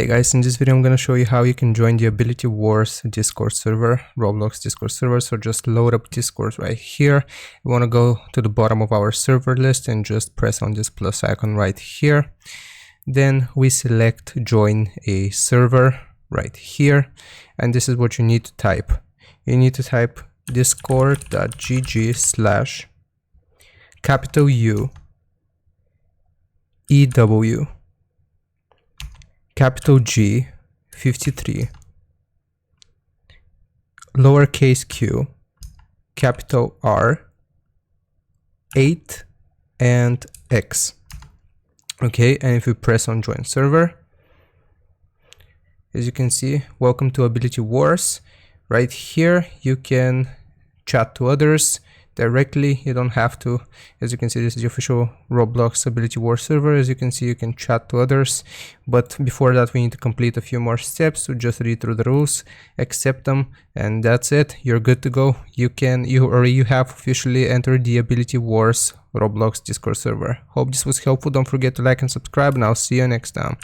Hey guys, in this video I'm going to show you how you can join the Ability Wars Discord server, Roblox Discord server. So just load up Discord right here. We want to go to the bottom of our server list and just press on this plus icon right here. Then we select join a server right here. And this is what you need to type. You need to type discord.gg/U G 53 lowercase q capital R 8 and X. Okay, and if you press on join server, as you can see, welcome to Ability Wars. Right here you can chat to others directly. You don't have to. As you can see, this is the official Roblox Ability Wars server. As you can see, you can chat to others, but before that we need to complete a few more steps. So just read through the rules, accept them, and that's it. You're good to go. You have officially entered the Ability Wars Roblox Discord server. Hope this was helpful. Don't forget to like and subscribe, and I'll see you next time.